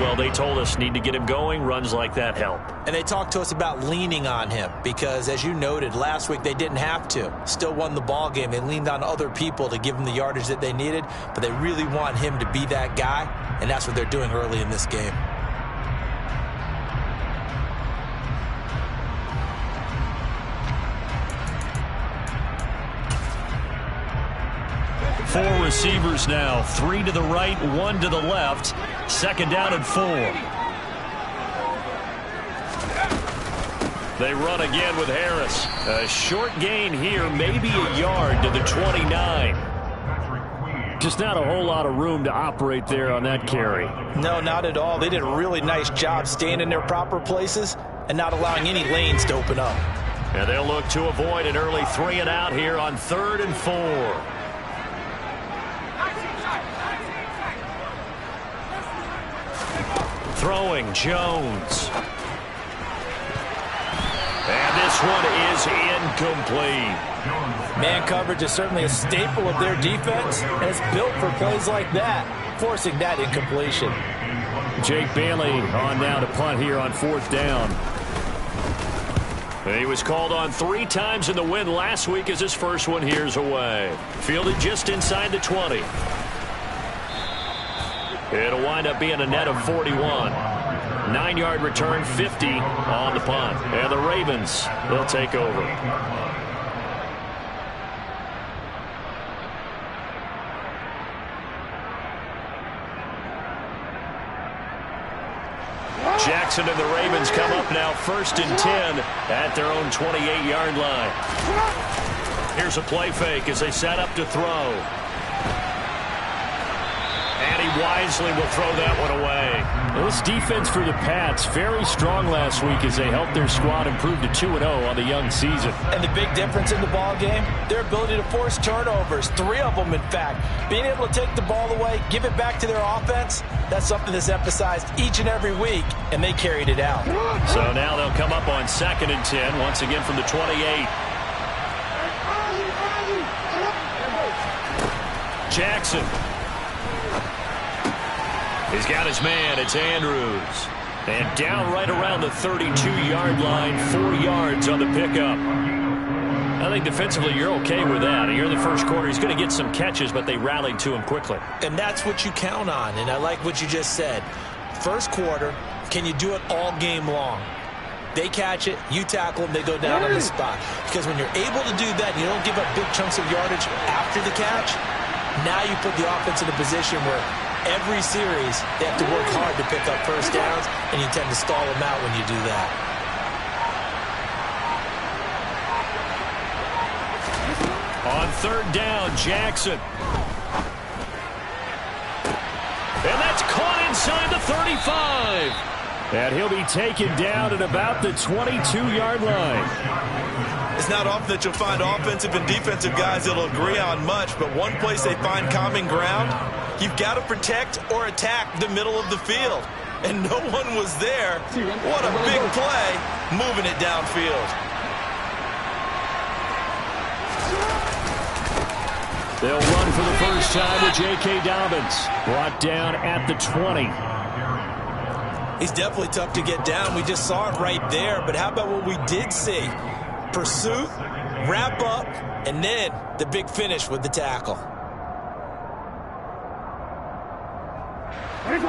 Well, they told us need to get him going. Runs like that help. And they talked to us about leaning on him because, as you noted, last week they didn't have to. Still won the ball game. They leaned on other people to give them the yardage that they needed, but they really want him to be that guy, and that's what they're doing early in this game. Four receivers now, 3 to the right, 1 to the left. Second down and 4. They run again with Harris. A short gain here, maybe a yard to the 29. Just not a whole lot of room to operate there on that carry. No, not at all. They did a really nice job staying in their proper places and not allowing any lanes to open up. And they'll look to avoid an early 3 and out here on 3rd and 4. Throwing Jones. And this one is incomplete. Man coverage is certainly a staple of their defense, and it's built for plays like that, forcing that incompletion. Jake Bailey on now to punt here on 4th down. He was called on 3 times in the win last week as his first one here's away. Fielded just inside the 20. It'll wind up being a net of 41. 9-yard return, 50 on the punt. And the Ravens, they'll take over. Jackson and the Ravens come up now 1st and 10 at their own 28-yard line. Here's a play fake as they set up to throw. And he wisely will throw that one away. Well, this defense for the Pats, very strong last week as they helped their squad improve to 2-0 on the young season. And the big difference in the ball game, their ability to force turnovers, 3 of them in fact. Being able to take the ball away, give it back to their offense, that's something that's emphasized each and every week, and they carried it out. So now they'll come up on 2nd and 10, once again from the 28. Jackson. He's got his man. It's Andrews. And down right around the 32-yard line, 4 yards on the pickup. I think defensively you're okay with that. Here in the first quarter, he's going to get some catches, but they rallied to him quickly. And that's what you count on, and I like what you just said. First quarter, can you do it all game long? They catch it, you tackle them, they go down on the spot. Because when you're able to do that, and you don't give up big chunks of yardage after the catch, now you put the offense in a position where every series, they have to work hard to pick up first downs, and you tend to stall them out when you do that. On 3rd down, Jackson. And that's caught inside the 35. And he'll be taken down at about the 22-yard line. It's not often that you'll find offensive and defensive guys that'll agree on much, but one place they find common ground, you've got to protect or attack the middle of the field. And no one was there. What a big play, moving it downfield. They'll run for the first time with J.K. Dobbins. Brought down at the 20. He's definitely tough to get down. We just saw it right there. But how about what we did see? Pursuit, wrap up, and then the big finish with the tackle.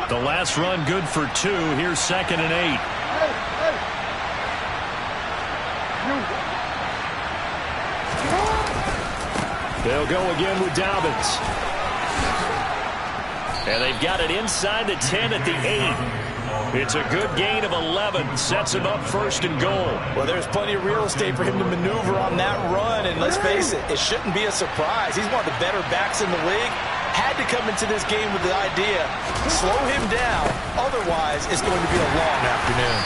The last run good for 2. Here's 2nd and 8. They'll go again with Dobbins. And they've got it inside the 10 at the 8. It's a good gain of 11. Sets him up 1st and goal. Well, there's plenty of real estate for him to maneuver on that run. And let's face it, it shouldn't be a surprise. He's one of the better backs in the league. Had to come into this game with the idea, slow him down. Otherwise, it's going to be a long afternoon.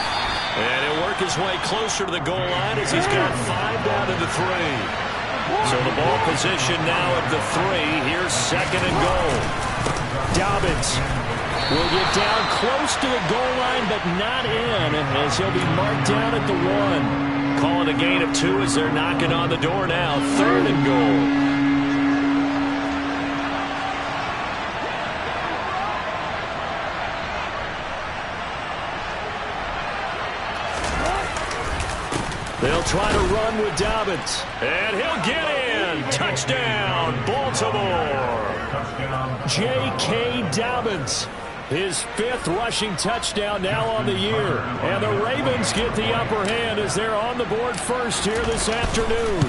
And he'll work his way closer to the goal line as he's got 5 down to the 3. So the ball position now at the 3. Here's 2nd and goal. Dobbins will get down close to the goal line, but not in, as he'll be marked down at the 1. Calling a gain of 2 as they're knocking on the door now. 3rd and goal. They'll try to run with Dobbins. And he'll get in. Touchdown, Baltimore. J.K. Dobbins. His 5th rushing touchdown now on the year. And the Ravens get the upper hand as they're on the board first here this afternoon.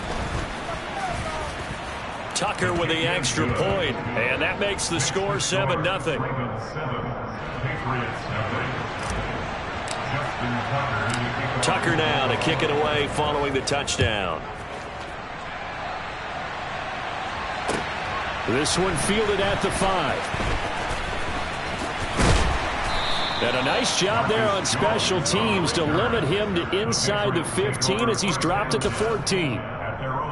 Tucker with the extra point. And that makes the score 7-0. Tucker now to kick it away following the touchdown. This one fielded at the 5. And a nice job there on special teams to limit him to inside the 15 as he's dropped at the 14.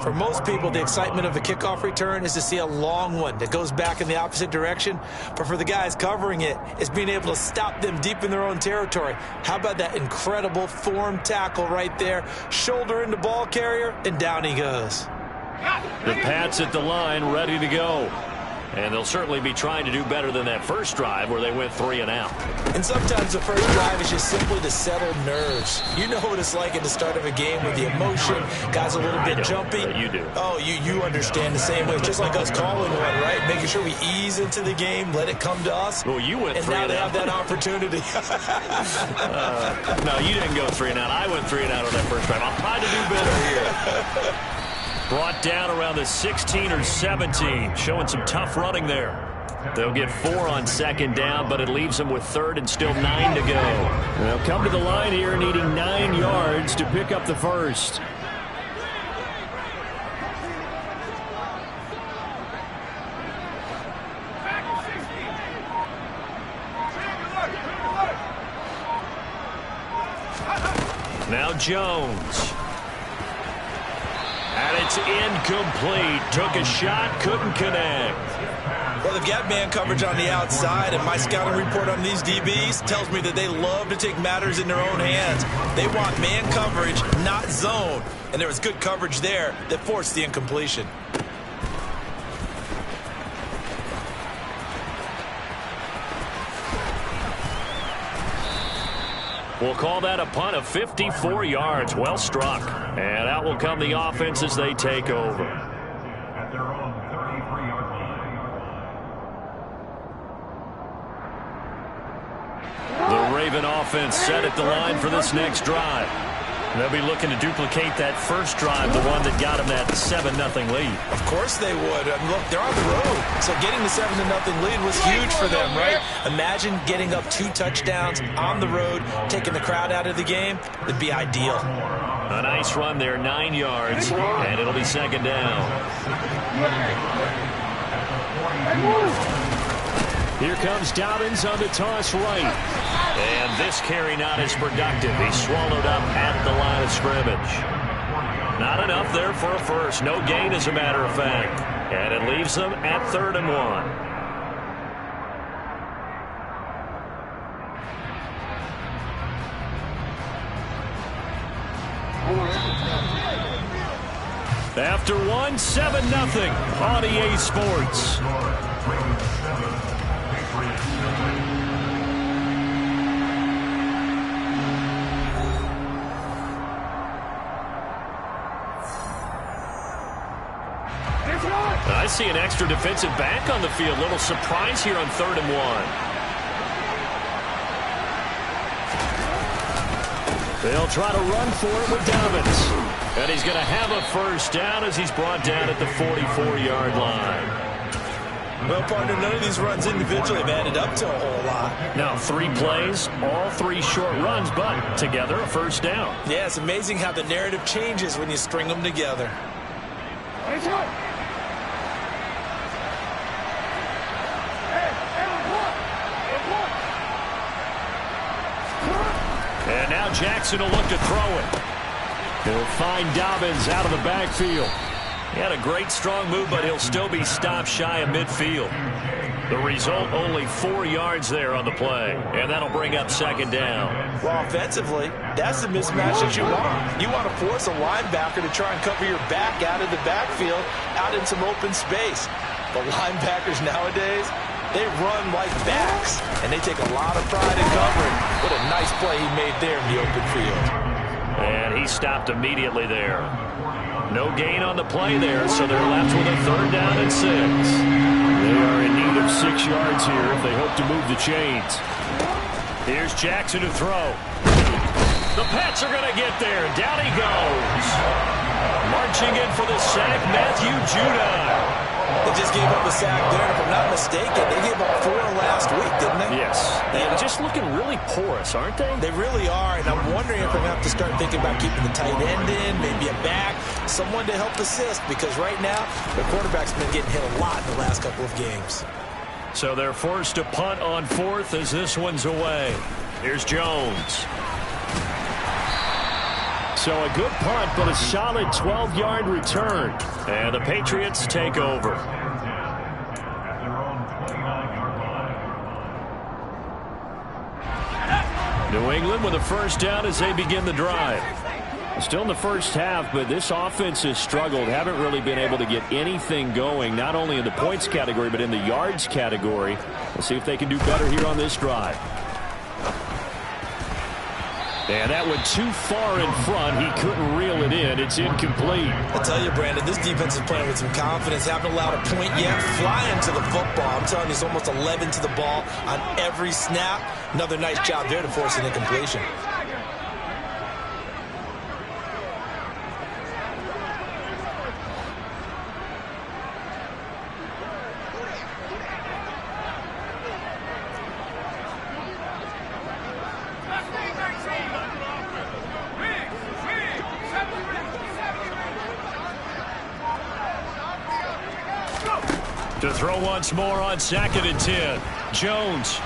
For most people, the excitement of a kickoff return is to see a long one that goes back in the opposite direction. But for the guys covering it, it's being able to stop them deep in their own territory. How about that incredible form tackle right there? Shoulder into ball carrier, and down he goes. The Pats at the line, ready to go. And they'll certainly be trying to do better than that first drive where they went 3 and out. And sometimes the first drive is just simply to settle nerves. You know what it's like at the start of a game with the emotion. Guys a little bit jumpy. You do. Oh, you understand the same way. Just like us calling one, right? Making sure we ease into the game, let it come to us. Well, you went 3 and out. And now they have that opportunity. No, you didn't go 3 and out. I went 3 and out on that first drive. I'll try to do better here. Brought down around the 16 or 17, showing some tough running there. They'll get 4 on second down, but it leaves them with 3rd and still 9 to go. They'll come to the line here needing 9 yards to pick up the first. Now Jones. And it's incomplete. Took a shot, couldn't connect. Well, they've got man coverage on the outside, and my scouting report on these DBs tells me that they love to take matters in their own hands. They want man coverage, not zone. And there was good coverage there that forced the incompletion. We'll call that a punt of 54 yards. Well struck. And out will come the offense as they take over. The Raven offense set at the line for this next drive. They'll be looking to duplicate that first drive, the one that got them that 7-0 lead. Of course they would. Look, they're on the road. So getting the 7-0 lead was huge for them, right? Imagine getting up 2 touchdowns on the road, taking the crowd out of the game. It'd be ideal. A nice run there, 9 yards, and it'll be second down. Here comes Dobbins on the toss right. And this carry not as productive. He's swallowed up at the line of scrimmage. Not enough there for a first. No gain, as a matter of fact. And it leaves them at 3rd and 1. After 1, 7-0 on EA Sports. I see an extra defensive back on the field. Little surprise here on 3rd and 1. They'll try to run for it with Dobbins. And he's going to have a first down as he's brought down at the 44-yard line. Well, partner, none of these runs individually have added up to a whole lot. Now 3 plays, all 3 short runs, but together a first down. Yeah, it's amazing how the narrative changes when you string them together. And now Jackson will look to throw it. He'll find Dobbins out of the backfield. He had a great strong move, but he'll still be stopped shy of midfield. The result, only 4 yards there on the play. And that'll bring up second down. Well, offensively, that's the mismatch that you want. You want to force a linebacker to try and cover your back out of the backfield, out in some open space. The linebackers nowadays, they run like backs, and they take a lot of pride in covering. What a nice play he made there in the open field. And he stopped immediately there. No gain on the play there, so they're left with a 3rd down and 6. They are in need of 6 yards here if they hope to move the chains. Here's Jackson to throw. The Pats are going to get there. Down he goes. Marching in for the sack, Matthew Judon. They just gave up a sack there, and if I'm not mistaken, they gave up 4 last week, didn't they? Yes. They're just looking really porous, aren't they? They really are, and I'm wondering if we're going to have to start thinking about keeping the tight end in, maybe a back, someone to help assist, because right now, the quarterback's been getting hit a lot in the last couple of games. So they're forced to punt on 4th as this one's away. Here's Jones. So a good punt, but a solid 12-yard return. And the Patriots take over. New England with a 1st down as they begin the drive. Still in the first half, but this offense has struggled. Haven't really been able to get anything going, not only in the points category, but in the yards category. We'll see if they can do better here on this drive. And that went too far in front. He couldn't reel it in. It's incomplete. I tell you, Brandon, this defense is playing with some confidence. Haven't allowed a point yet. Flying to the football. I'm telling you, it's almost 11 to the ball on every snap. Another nice job there to force an incompletion. To throw once more on 2nd and 10. Jones.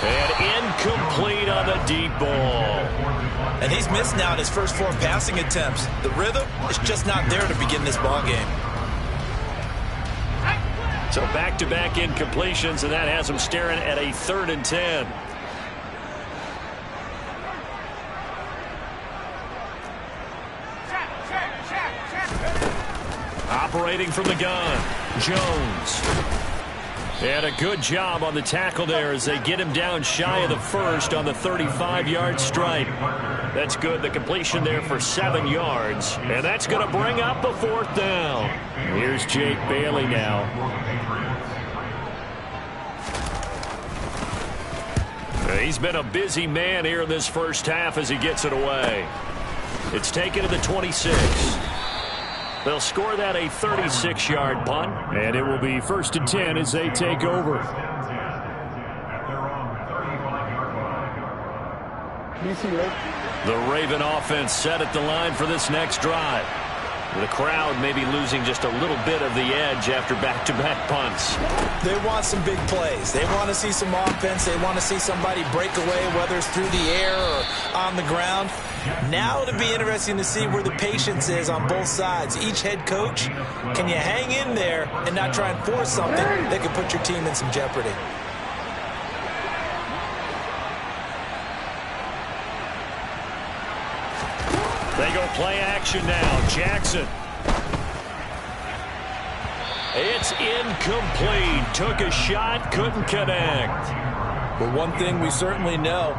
And incomplete on the deep ball. And he's missed now in his first 4 passing attempts. The rhythm is just not there to begin this ball game. So back-to-back incompletions, and that has him staring at a 3rd and 10. Operating from the gun, Jones. And a good job on the tackle there as they get him down shy of the 1st on the 35-yard stripe. That's good. The completion there for 7 yards. And that's going to bring up a 4th down. Here's Jake Bailey now. He's been a busy man here in this first half as he gets it away. It's taken to the 26. They'll score that a 36-yard punt, and it will be 1st and 10 as they take over. The Raven offense set at the line for this next drive. The crowd may be losing just a little bit of the edge after back-to-back punts. They want some big plays. They want to see some offense. They want to see somebody break away, whether it's through the air or on the ground. Now it'll be interesting to see where the patience is on both sides. Each head coach, can you hang in there and not try and force something that could put your team in some jeopardy? They go play action now. Jackson. It's incomplete. Took a shot, couldn't connect. But one thing we certainly know,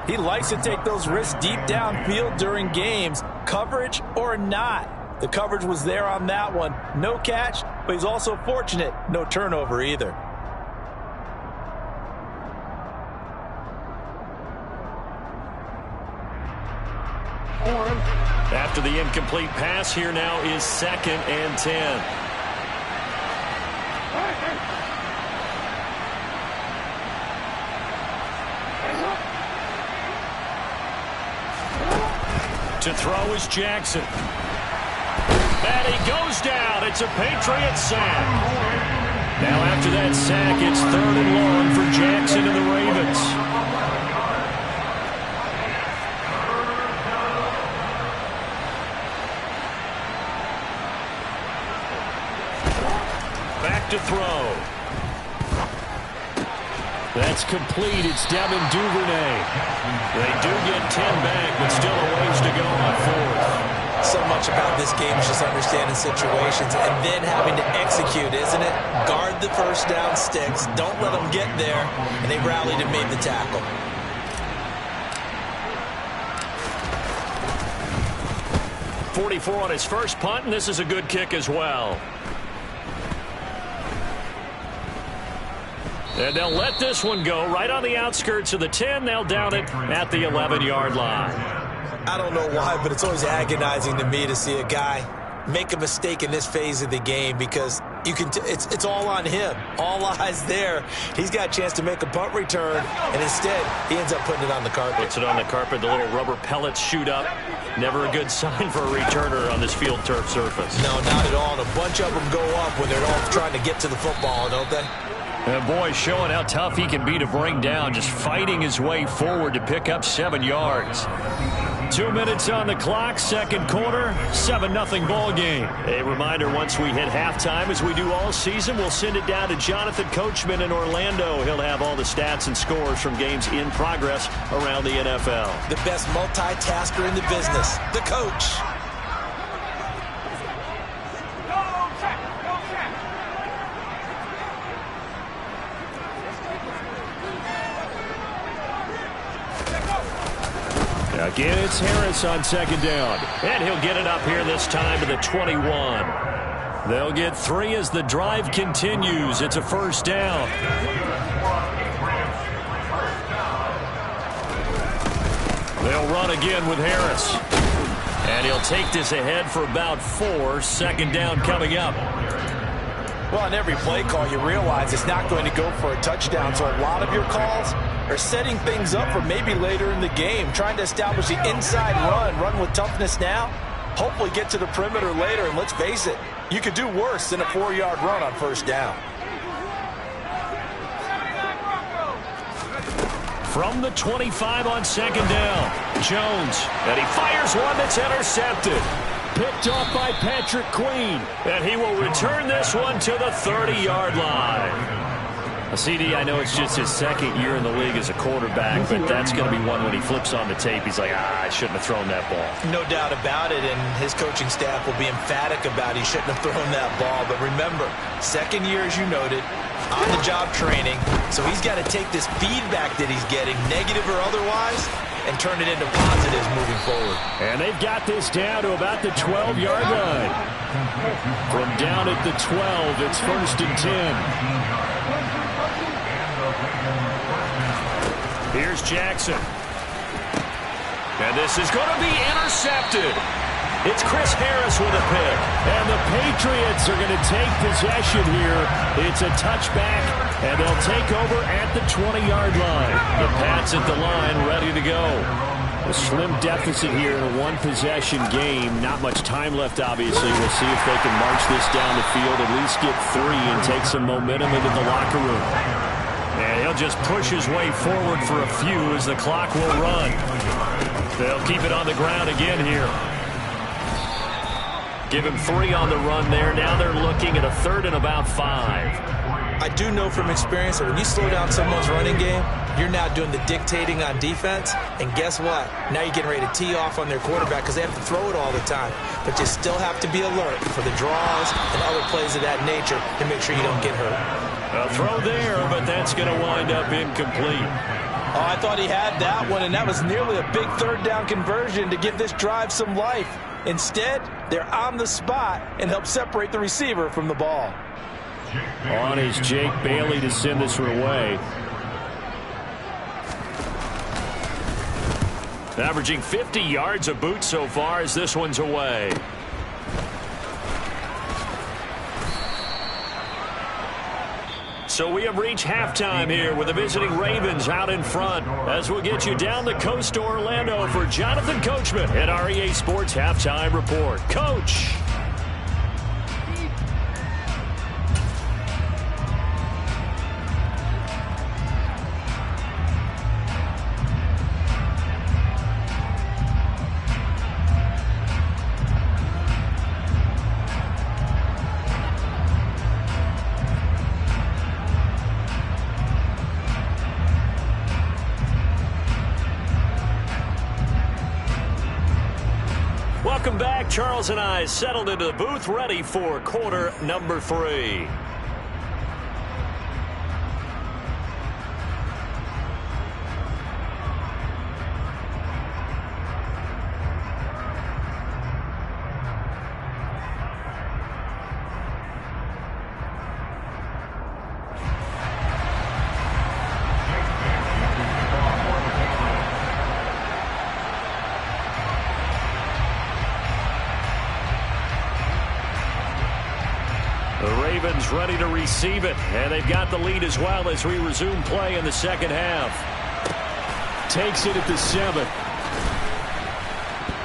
he likes to take those risks deep downfield during games, coverage or not. The coverage was there on that one. No catch, but he's also fortunate. No turnover either. After the incomplete pass, here now is 2nd and 10. To throw is Jackson. And he goes down. It's a Patriot sack. Now after that sack, it's 3rd and long for Jackson and the Ravens. Back to throw. That's complete. It's Devin Duvernay. They do get 10 back, but still a ways to go on 4th. So much about this game is just understanding situations and then having to execute, isn't it? Guard the first down sticks. Don't let them get there. And they rallied and made the tackle. 44 on his first punt, and this is a good kick as well. And they'll let this one go right on the outskirts of the 10. They'll down it at the 11-yard line. I don't know why, but it's always agonizing to me to see a guy make a mistake in this phase of the game because you can. It's all on him. All eyes there. He's got a chance to make a punt return, and instead he ends up putting it on the carpet. Puts it on the carpet. The little rubber pellets shoot up. Never a good sign for a returner on this field turf surface. No, not at all. And a bunch of them go up when they're all trying to get to the football, don't they? And boy, showing how tough he can be to bring down, just fighting his way forward to pick up 7 yards. 2 minutes on the clock, second quarter, 7-0 ball game. A reminder, once we hit halftime, as we do all season, we'll send it down to Jonathan Coachman in Orlando. He'll have all the stats and scores from games in progress around the NFL. The best multitasker in the business, the coach. Again, it's Harris on second down. And he'll get it up here this time to the 21. They'll get 3 as the drive continues. It's a first down. They'll run again with Harris. And he'll take this ahead for about 4. Second down coming up. Well, on every play call, you realize it's not going to go for a touchdown. So a lot of your calls are setting things up for maybe later in the game, trying to establish the inside run with toughness now, hopefully get to the perimeter later. And let's face it, you could do worse than a 4-yard run on first down. From the 25 on second down, Jones, and he fires one that's intercepted. Picked off by Patrick Queen, and he will return this one to the 30-yard line. A CD, I know it's just his second year in the league as a quarterback, but that's going to be one when he flips on the tape. He's like, I shouldn't have thrown that ball. No doubt about it, and his coaching staff will be emphatic about he shouldn't have thrown that ball. But remember, second year, as you noted, on-the-job training, so he's got to take this feedback that he's getting, negative or otherwise, and turn it into positives moving forward. And they've got this down to about the 12-yard line. From down at the 12, it's first and 10. Here's Jackson. And this is going to be intercepted. It's Chris Harris with a pick. And the Patriots are going to take possession here. It's a touchback, and they'll take over at the 20-yard line. The Pats at the line, ready to go. A slim deficit here in a one-possession game. Not much time left, obviously. We'll see if they can march this down the field, at least get 3 and take some momentum into the locker room. And he'll just push his way forward for a few as the clock will run. They'll keep it on the ground again here. Give him 3 on the run there. Now they're looking at a 3rd and about 5. I do know from experience that when you slow down someone's running game, you're now doing the dictating on defense. And guess what? Now you're getting ready to tee off on their quarterback because they have to throw it all the time. But you still have to be alert for the draws and other plays of that nature to make sure you don't get hurt. A throw there, but that's going to wind up incomplete. Oh, I thought he had that one, and that was nearly a big 3rd down conversion to give this drive some life. Instead, they're on the spot and help separate the receiver from the ball. On is Jake Bailey to send this one away. Averaging 50 yards a boot so far as this one's away. So we have reached halftime here with the visiting Ravens out in front, as we'll get you down the coast to Orlando for Jonathan Coachman at our EA Sports Halftime Report. Coach. Welcome back. Charles and I settled into the booth, ready for quarter number 3. Ravens ready to receive it, and they've got the lead as well as we resume play in the second half. Takes it at the 7.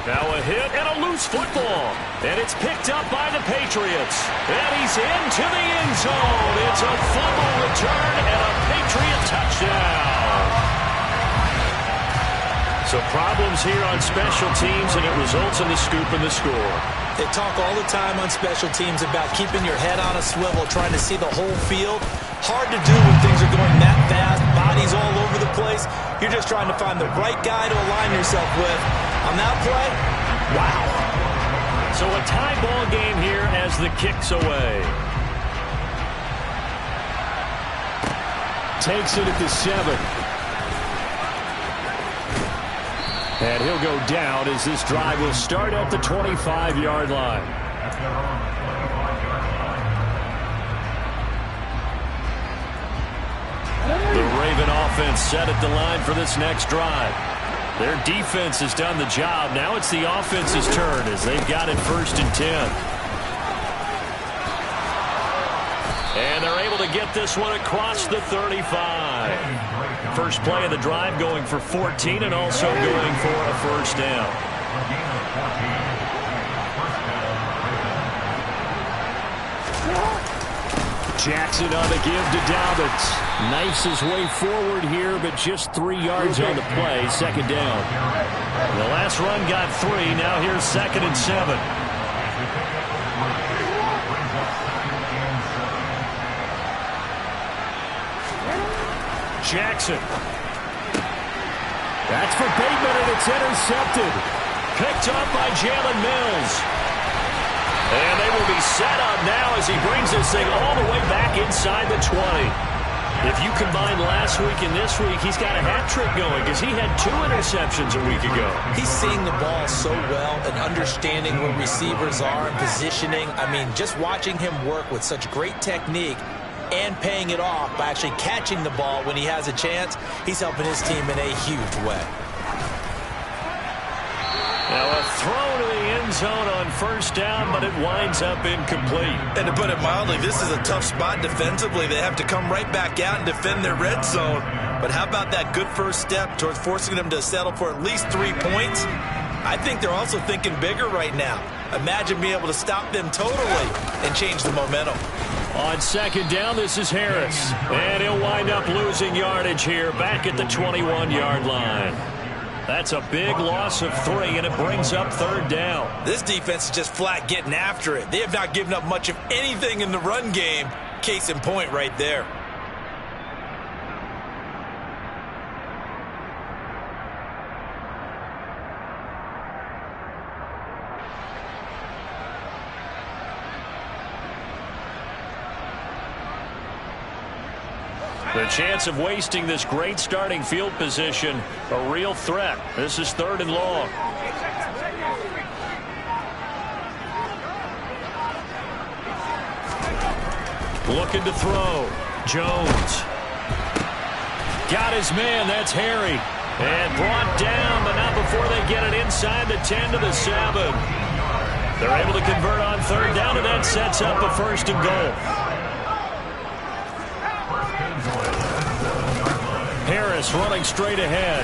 Now a hit and a loose football. And it's picked up by the Patriots. And he's into the end zone. It's a fumble return and a Patriot touchdown. So problems here on special teams, and it results in the scoop and the score. They talk all the time on special teams about keeping your head on a swivel, trying to see the whole field. Hard to do when things are going that fast, bodies all over the place. You're just trying to find the right guy to align yourself with. On that play, wow. So a tie ball game here as the kick's away. Takes it at the 7. And he'll go down as this drive will start at the 25-yard line. The Raven offense set at the line for this next drive. Their defense has done the job. Now it's the offense's turn as they've got it 1st and 10. And they're able to get this one across the 35. First play of the drive going for 14 and also going for a first down. Jackson on the give to Dobbins. Knifes his way forward here, but just 3 yards on the play. Second down. The last run got 3. Now here's 2nd and 7. Jackson. That's for Bateman, and it's intercepted. Picked up by Jalen Mills. And they will be set up now as he brings this thing all the way back inside the 20. If you combine last week and this week, he's got a hat trick going because he had 2 interceptions a week ago. He's seeing the ball so well and understanding where receivers are and positioning. I mean, just watching him work with such great technique and paying it off by actually catching the ball when he has a chance, he's helping his team in a huge way. Now a throw to the end zone on 1st down, but it winds up incomplete. And to put it mildly, this is a tough spot defensively. They have to come right back out and defend their red zone. But how about that good first step towards forcing them to settle for at least 3 points? I think they're also thinking bigger right now. Imagine being able to stop them totally and change the momentum. On 2nd down, this is Harris. And he'll wind up losing yardage here back at the 21-yard line. That's a big loss of 3, and it brings up 3rd down. This defense is just flat getting after it. They have not given up much of anything in the run game. Case in point right there. The chance of wasting this great starting field position, a real threat. This is 3rd and long. Looking to throw. Jones. Got his man. That's Harry. And brought down, but not before they get it inside the 10 to the 7. They're able to convert on 3rd down, and that sets up a 1st and goal. Harris running straight ahead.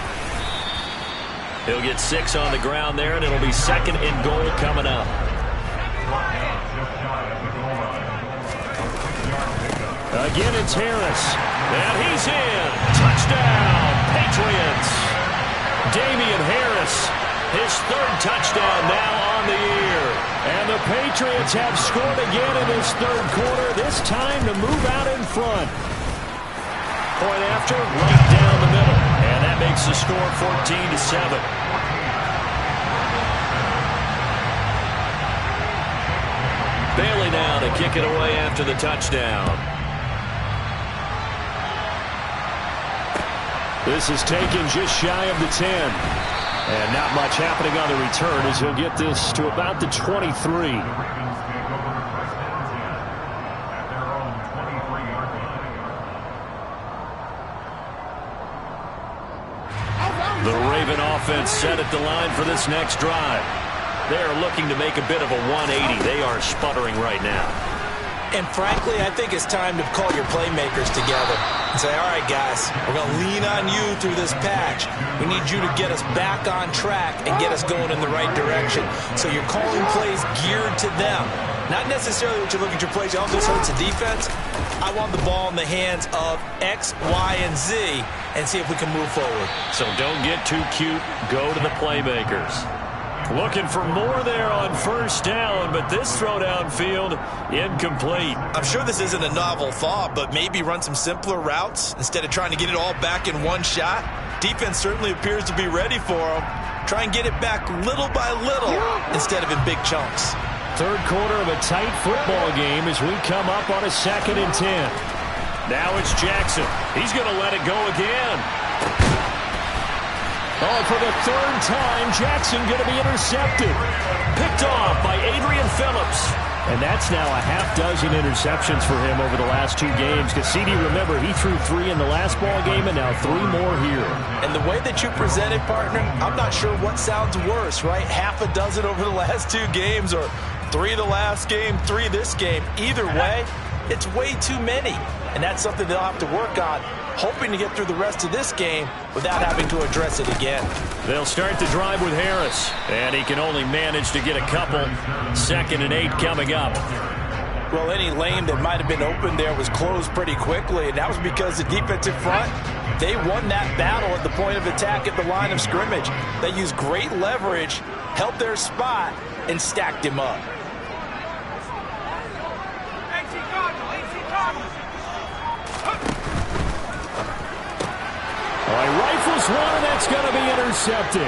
He'll get 6 on the ground there, and it'll be 2nd and goal coming up. Again, it's Harris. And he's in. Touchdown, Patriots. Damian Harris, his 3rd touchdown now on the year. And the Patriots have scored again in this 3rd quarter, this time to move out in front. Point after, right down the middle. And that makes the score 14 to 7. Bailey now to kick it away after the touchdown. This is taken just shy of the 10. And not much happening on the return as he'll get this to about the 23. The Raven offense set at the line for this next drive. They are looking to make a bit of a 180. They are sputtering right now. And frankly, I think it's time to call your playmakers together and say, all right, guys, we're going to lean on you through this patch. We need you to get us back on track and get us going in the right direction. So you're calling plays geared to them. Not necessarily what you look at your plays. Oh, this hurts the defense. I want the ball in the hands of X, Y, and Z and see if we can move forward. So don't get too cute. Go to the playmakers. Looking for more there on first down, but this throw downfield incomplete. I'm sure this isn't a novel thought, but maybe run some simpler routes instead of trying to get it all back in one shot. Defense certainly appears to be ready for them. Try and get it back little by little instead of in big chunks. Third quarter of a tight football game as we come up on a 2nd and 10. Now it's Jackson. He's going to let it go again. Oh, for the 3rd time, Jackson going to be intercepted. Picked off by Adrian Phillips. And that's now a half-dozen interceptions for him over the last 2 games. Because CD, remember, he threw 3 in the last ball game and now 3 more here. And the way that you presented, partner, I'm not sure what sounds worse, right? Half a dozen over the last 2 games or 3 the last game, 3 this game. Either way, it's way too many. And that's something they'll have to work on, hoping to get through the rest of this game without having to address it again. They'll start the drive with Harris, and he can only manage to get a couple. 2nd and 8 coming up. Well, any lane that might have been open there was closed pretty quickly, and that was because the defensive front, they won that battle at the point of attack at the line of scrimmage. They used great leverage, held their spot, and stacked him up. Rifles one, and that's going to be intercepted.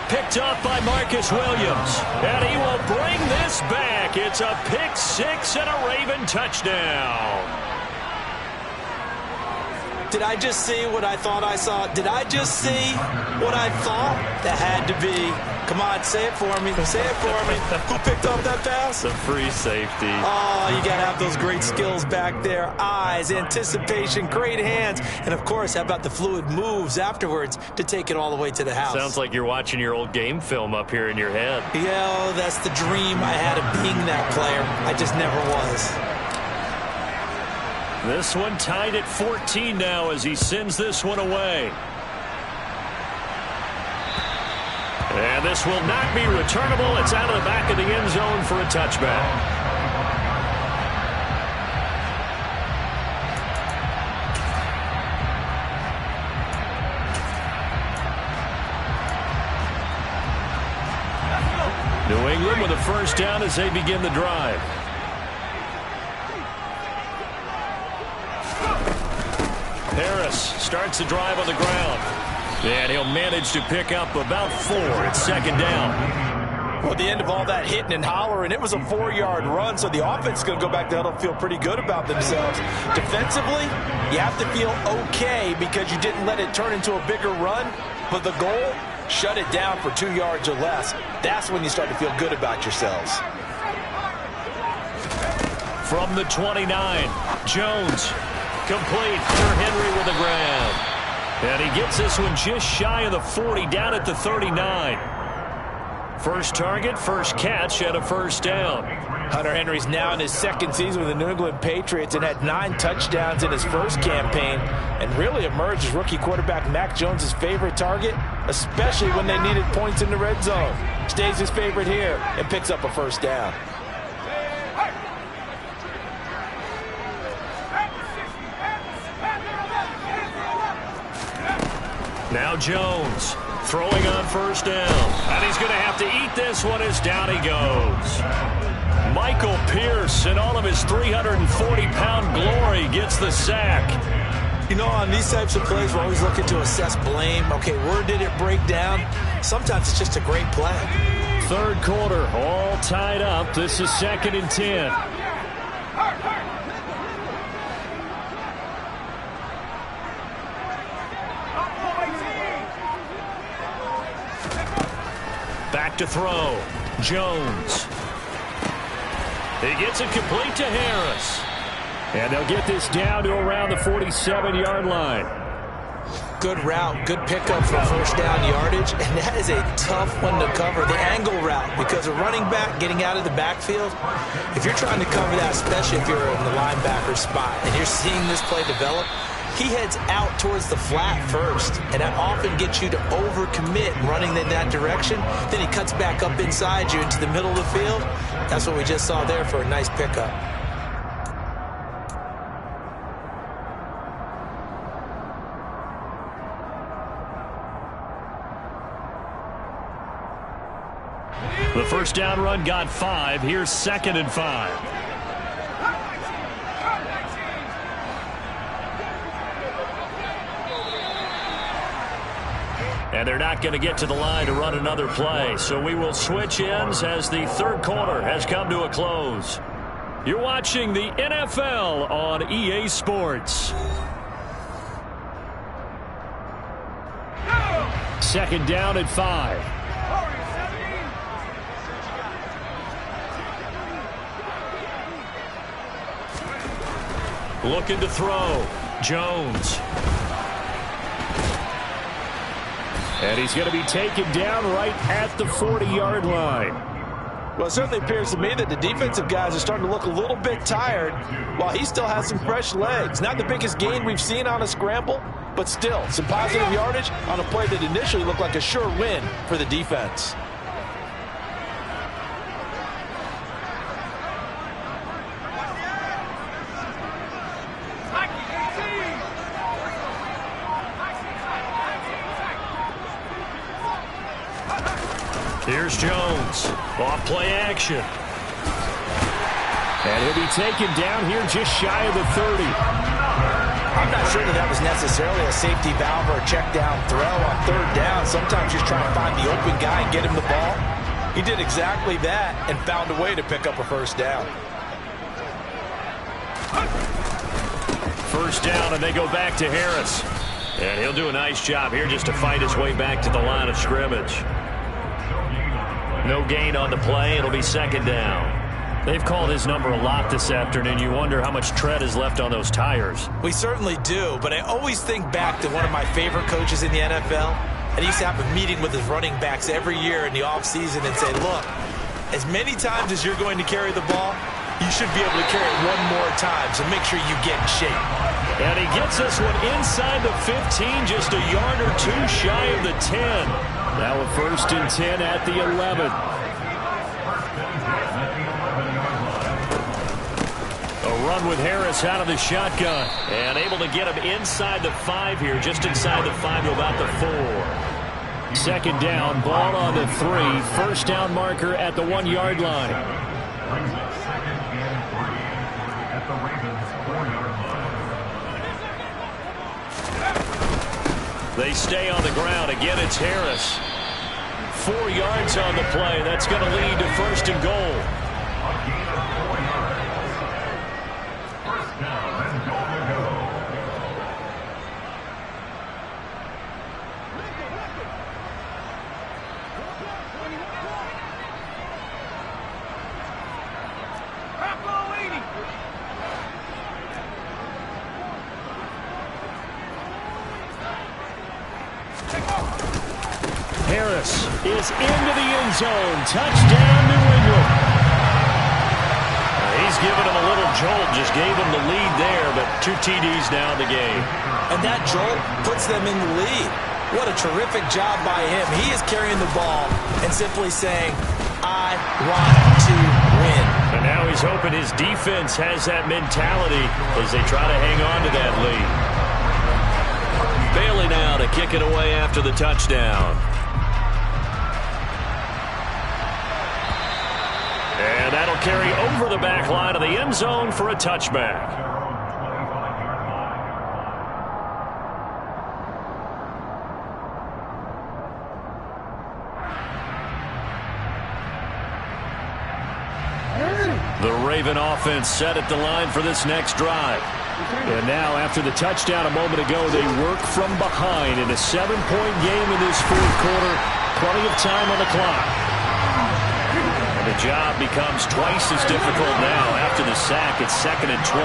Picked up by Marcus Williams. And he will bring this back. It's a pick 6 and a Raven touchdown. Did I just see what I thought I saw? Did I just see what I thought? That had to be. Come on, say it for me. Say it for me. Who picked up that pass? The free safety. Oh, you got to have those great skills back there. Eyes, anticipation, great hands. And, of course, how about the fluid moves afterwards to take it all the way to the house? Sounds like you're watching your old game film up here in your head. Yeah, that's the dream I had of being that player. I just never was. This one tied at 14 now as he sends this one away. And this will not be returnable. It's out of the back of the end zone for a touchback. New England with a first down as they begin the drive. Harris starts the drive on the ground. And he'll manage to pick up about 4 at 2nd down. Well, at the end of all that hitting and hollering, it was a 4-yard run, so the offense is going to go back there and feel pretty good about themselves. Defensively, you have to feel okay because you didn't let it turn into a bigger run, but the goal, shut it down for 2 yards or less. That's when you start to feel good about yourselves. From the 29, Jones, complete for Henry with the ground. And he gets this one just shy of the 40, down at the 39. First target, first catch, and a first down. Hunter Henry's now in his 2nd season with the New England Patriots and had 9 touchdowns in his first campaign and really emerged as rookie quarterback Mac Jones' favorite target, especially when they needed points in the red zone. Stays his favorite here and picks up a first down. Now Jones throwing on first down. And he's going to have to eat this one as down he goes. Michael Pierce, in all of his 340-pound glory, gets the sack. You know, on these types of plays, we're always looking to assess blame. Okay, where did it break down? Sometimes it's just a great play. Third quarter, all tied up. This is 2nd and 10. Back to throw. Jones. He gets it complete to Harris. And they'll get this down to around the 47-yard line. good route, good pickup for first down yardage, and that is a tough one to cover, the angle route, because a running back getting out of the backfield, if you're trying to cover that, especially if you're in the linebacker spot, and you're seeing this play develop, he heads out towards the flat first, and that often gets you to overcommit running in that direction. Then he cuts back up inside you into the middle of the field. That's what we just saw there for a nice pickup. The first down run got 5. Here's 2nd and 5. And they're not going to get to the line to run another play. So we will switch ends as the third quarter has come to a close. You're watching the NFL on EA Sports. 2nd down and 5. Looking to throw. Jones. And he's going to be taken down right at the 40-yard line. Well, it certainly appears to me that the defensive guys are starting to look a little bit tired while he still has some fresh legs. Not the biggest gain we've seen on a scramble, but still some positive yardage on a play that initially looked like a sure win for the defense. Here's Jones. Off play action. And he'll be taken down here just shy of the 30. I'm not sure that was necessarily a safety valve or a check down throw on 3rd down. Sometimes just trying to find the open guy and get him the ball. He did exactly that and found a way to pick up a first down. First down, and they go back to Harris. And he'll do a nice job here just to fight his way back to the line of scrimmage. No gain on the play. It'll be 2nd down. They've called his number a lot this afternoon. You wonder how much tread is left on those tires. We certainly do, but I always think back to one of my favorite coaches in the NFL. And he used to have a meeting with his running backs every year in the offseason and say, look, as many times as you're going to carry the ball, you should be able to carry it one more time, so make sure you get in shape. And he gets this one inside the 15, just a yard or two shy of the 10. Now a 1st and 10 at the 11. A run with Harris out of the shotgun. And able to get him inside the 5 here, just inside the 5 to about the 4. 2nd down, ball on the 3. First down marker at the 1-yard line. They stay on the ground. Again, it's Harris. 4 yards on the play. That's going to lead to 1st and goal. Harris is into the end zone. Touchdown, New England. He's given him a little jolt. Just gave him the lead there, but 2 TDs now in the game. And that jolt puts them in the lead. What a terrific job by him. He is carrying the ball and simply saying, I want to win. And now he's hoping his defense has that mentality as they try to hang on to that lead. Bailey now to kick it away after the touchdown. And that'll carry over the back line of the end zone for a touchback. The Raven offense set at the line for this next drive. And now, after the touchdown a moment ago, they work from behind in a 7-point game in this 4th quarter. Plenty of time on the clock. And the job becomes twice as difficult now. After the sack, it's 2nd and 20.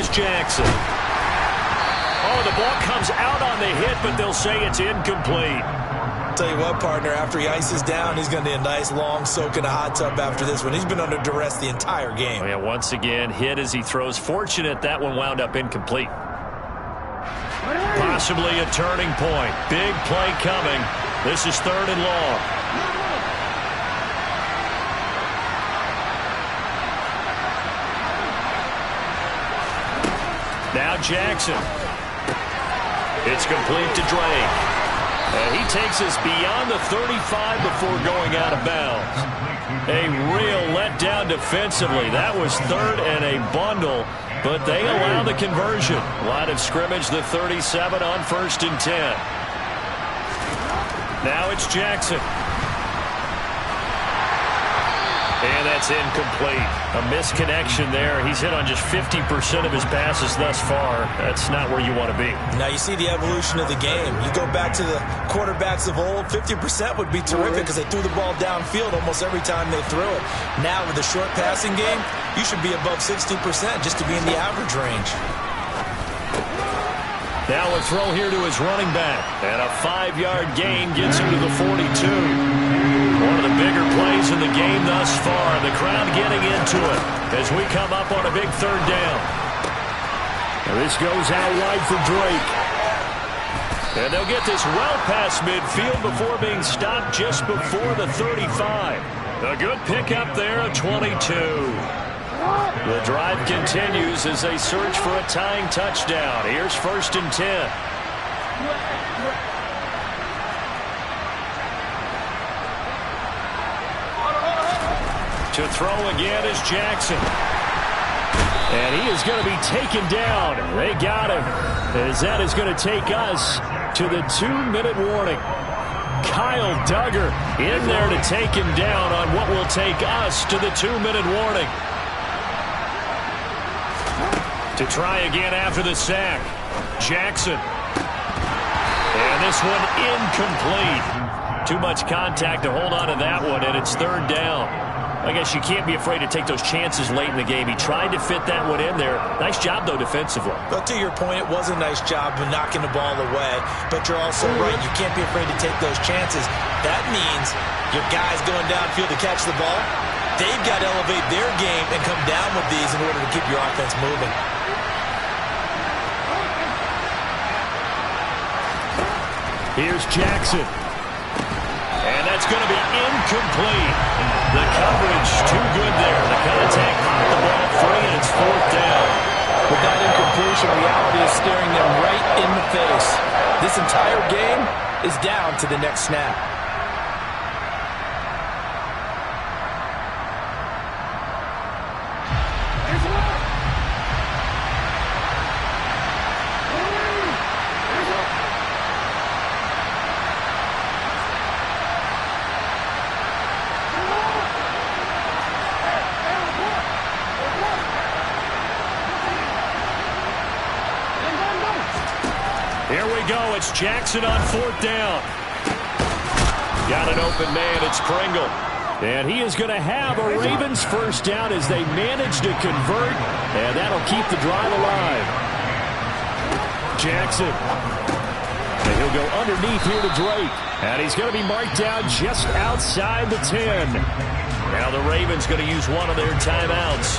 is Jackson. Oh, the ball comes out on the hit, but they'll say it's incomplete. Tell you what, partner, after he ices down, he's going to need a nice long soak in a hot tub after this one. He's been under duress the entire game. Oh, yeah, once again, hit as he throws. Fortunate that one wound up incomplete. Possibly a turning point. Big play coming. This is 3rd and long. Now Jackson. It's complete to Drake. And he takes us beyond the 35 before going out of bounds. A real letdown defensively. That was 3rd and a bundle, but they allow the conversion. Line of scrimmage, the 37 on 1st and 10. Now it's Jackson. And that's incomplete. A misconnection there. He's hit on just 50% of his passes thus far. That's not where you want to be. Now you see the evolution of the game. You go back to the quarterbacks of old, 50% would be terrific because they threw the ball downfield almost every time they threw it. Now with the short passing game, you should be above 60% just to be in the average range. Now a throw here to his running back. And a 5-yard gain gets him to the 42. One of the bigger plays in the game thus far. The crowd getting into it as we come up on a big 3rd down. And this goes out wide for Drake. And they'll get this well past midfield before being stopped just before the 35. A good pickup there, a 22. The drive continues as they search for a tying touchdown. Here's 1st and 10. To throw again is Jackson. And he is going to be taken down. They got him. As that is going to take us to the 2-minute warning. Kyle Duggar in there to take him down on what will take us to the 2-minute warning. To try again after the sack. Jackson. And this one incomplete. Too much contact to hold on to that one, and it's 3rd down. I guess you can't be afraid to take those chances late in the game. He tried to fit that one in there. Nice job, though, defensively. But to your point, it was a nice job of knocking the ball away. But you're also right. You can't be afraid to take those chances. That means your guys going downfield to catch the ball, they've got to elevate their game and come down with these in order to keep your offense moving. Here's Jackson. And that's going to be incomplete. The coverage too good there. The contact knocked the ball free, and it's 4th down. With that incompletion, reality is staring them right in the face. This entire game is down to the next snap. Here we go. It's Jackson on 4th down. Got an open man. It's Pringle. And he is going to have a Ravens 1st down as they manage to convert. And that'll keep the drive alive. Jackson. And he'll go underneath here to Drake. And he's going to be marked down just outside the 10. Now the Ravens going to use one of their timeouts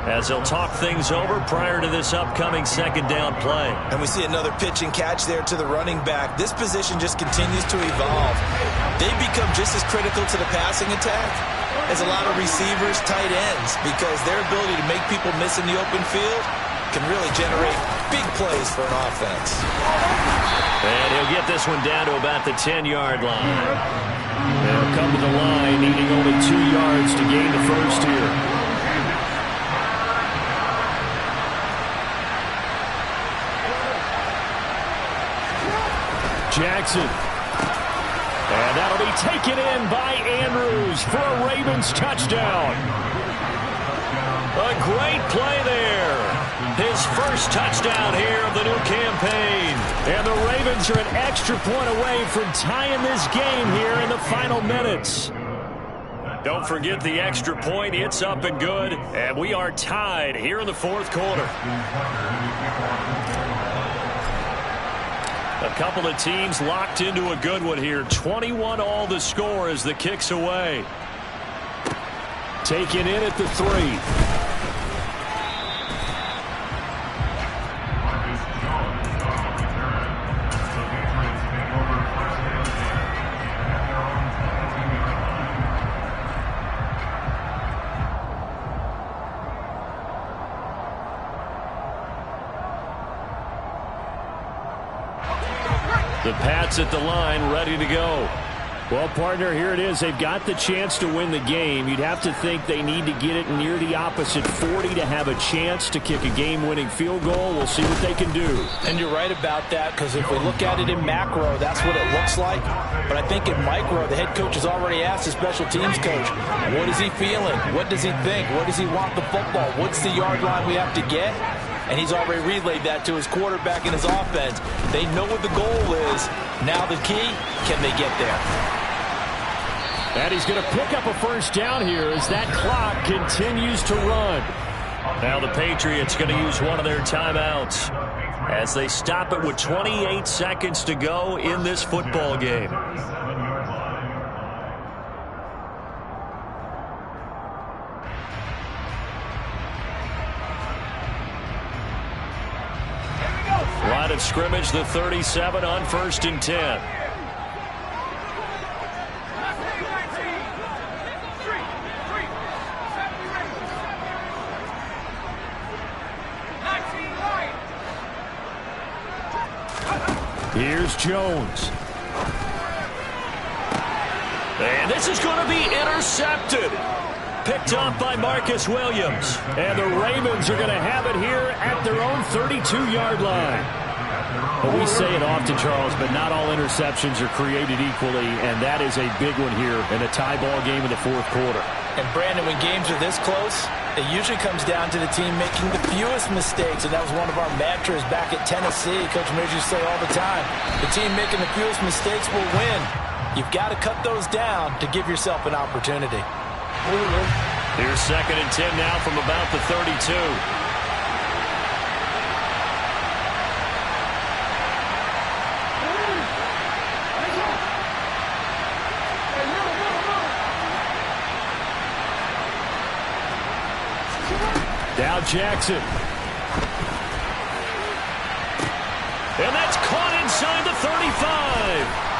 as they'll talk things over prior to this upcoming 2nd down play. And we see another pitch and catch there to the running back. This position just continues to evolve. They become just as critical to the passing attack as a lot of receivers, tight ends, because their ability to make people miss in the open field can really generate big plays for an offense. And he'll get this one down to about the 10-yard line. They'll come to the line needing only 2 yards to gain the 1st here. Jackson. And that'll be taken in by Andrews for a Ravens touchdown. A great play there. His 1st touchdown here of the new campaign. And the Ravens are an extra point away from tying this game here in the final minutes. Don't forget the extra point. It's up and good. And we are tied here in the fourth quarter. A couple of teams locked into a good one here. 21 all the score as the kick's away. Taken in at the 3. The Pats at the line, ready to go. Well, partner, here it is. They've got the chance to win the game. You'd have to think they need to get it near the opposite 40 to have a chance to kick a game-winning field goal. We'll see what they can do. And you're right about that, because if we look at it in macro, that's what it looks like. But I think in micro, the head coach has already asked the special teams coach, what is he feeling? What does he think? Where does he want the football? What's the yard line we have to get? And he's already relayed that to his quarterback and his offense. They know what the goal is. Now the key, can they get there? And he's going to pick up a first down here as that clock continues to run. Now the Patriots going to use one of their timeouts as they stop it with 28 seconds to go in this football game. Line of scrimmage, the 37 on 1st and 10. Here's Jones. And this is going to be intercepted. Picked off by Marcus Williams. And the Ravens are going to have it here at their own 32-yard line. Well, we say it often, Charles, but not all interceptions are created equally, and that is a big one here in a tie ball game in the fourth quarter. And, Brandon, when games are this close, it usually comes down to the team making the fewest mistakes, and that was one of our mantras back at Tennessee. Coach Mears used to say all the time, the team making the fewest mistakes will win. You've got to cut those down to give yourself an opportunity. Here's 2nd and 10 now from about the 32. Dow Jackson. And that's caught inside the 35.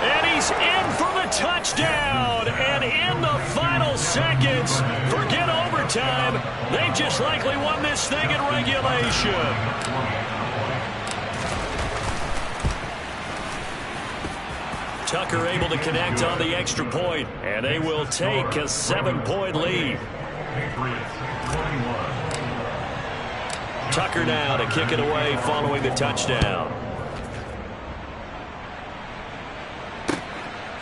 And he's in for the touchdown. And in the final seconds, forget overtime. They just likely won this thing in regulation. Tucker able to connect on the extra point, and they will take a 7-point lead. Tucker now to kick it away following the touchdown.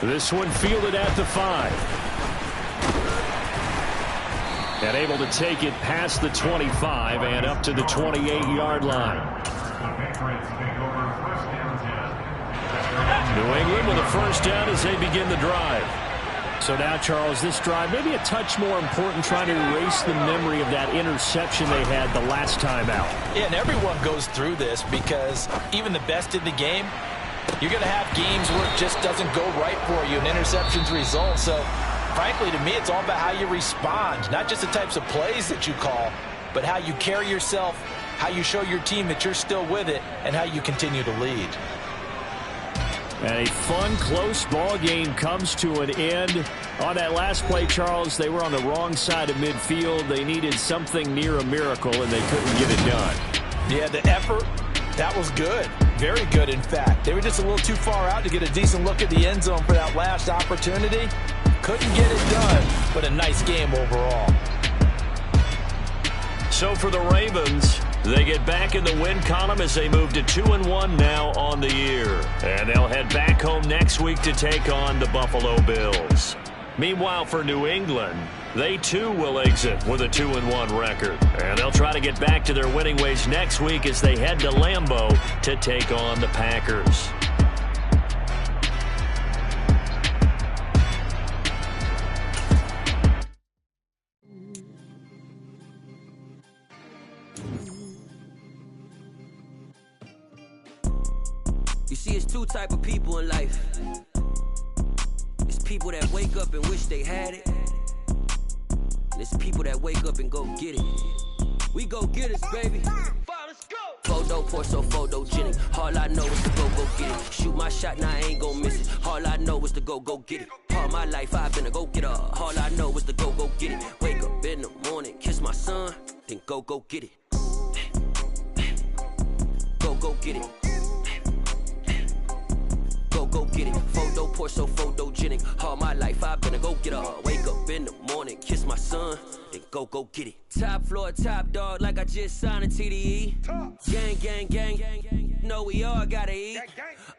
This one fielded at the 5. And able to take it past the 25 and up to the 28-yard line. New England with a first down as they begin the drive. So now, Charles, this drive maybe a touch more important, trying to erase the memory of that interception they had the last time out. Yeah, and everyone goes through this because even the best in the game, you're going to have games where it just doesn't go right for you and interceptions result. So, frankly, to me, it's all about how you respond, not just the types of plays that you call, but how you carry yourself, how you show your team that you're still with it, and how you continue to lead. And a fun, close ball game comes to an end. On that last play, Charles, they were on the wrong side of midfield. They needed something near a miracle, and they couldn't get it done. Yeah, the effort, that was good. Very good, in fact. They were just a little too far out to get a decent look at the end zone for that last opportunity. Couldn't get it done, but a nice game overall. So for the Ravens, they get back in the win column as they move to 2-1 now on the year. And they'll head back home next week to take on the Buffalo Bills. Meanwhile, for New England, they too will exit with a 2-1 record. And they'll try to get back to their winning ways next week as they head to Lambeau to take on the Packers. You see, it's two type of people in life. It's people that wake up and wish they had it. And it's people that wake up and go get it. We go get it, baby. Let's go. Photo pour so photogenic. All I know is to go get it. Shoot my shot, now I ain't gon' miss it. All I know is to go get it. All my life I've been a go-getter. All I know is to go get it. Wake up in the morning, kiss my son, then go get it. Go get it. Go get it. Photo pour so photogenic. All my life I've been a go-getter. Wake up in the morning, kiss my son, then go get it. Top floor, top dog, like I just signed a TDE. Gang. Know we all gotta eat.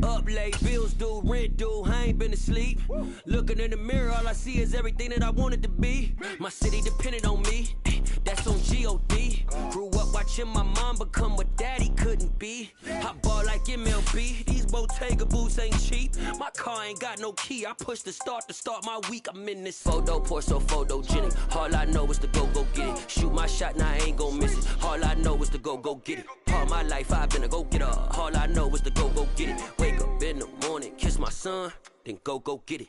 Up late, bills due, rent due, I ain't been asleep. Looking in the mirror, all I see is everything that I wanted to be. My city depended on me, that's on G.O.D. Grew up watching my mom become what daddy couldn't be. I ball like MLB, these Bottega boots ain't cheap. My car ain't got no key, I push the start to start my week. I'm in this photo pour so photogenic. All I know is to go get it. Shoot my shot, now I ain't gon' miss it. All I know is to go get it. All my life I've been a go-getter. All I know is to go get it. Wake up in the morning, kiss my son, then go get it.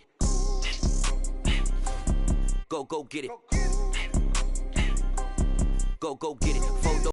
Go get it. Go get it.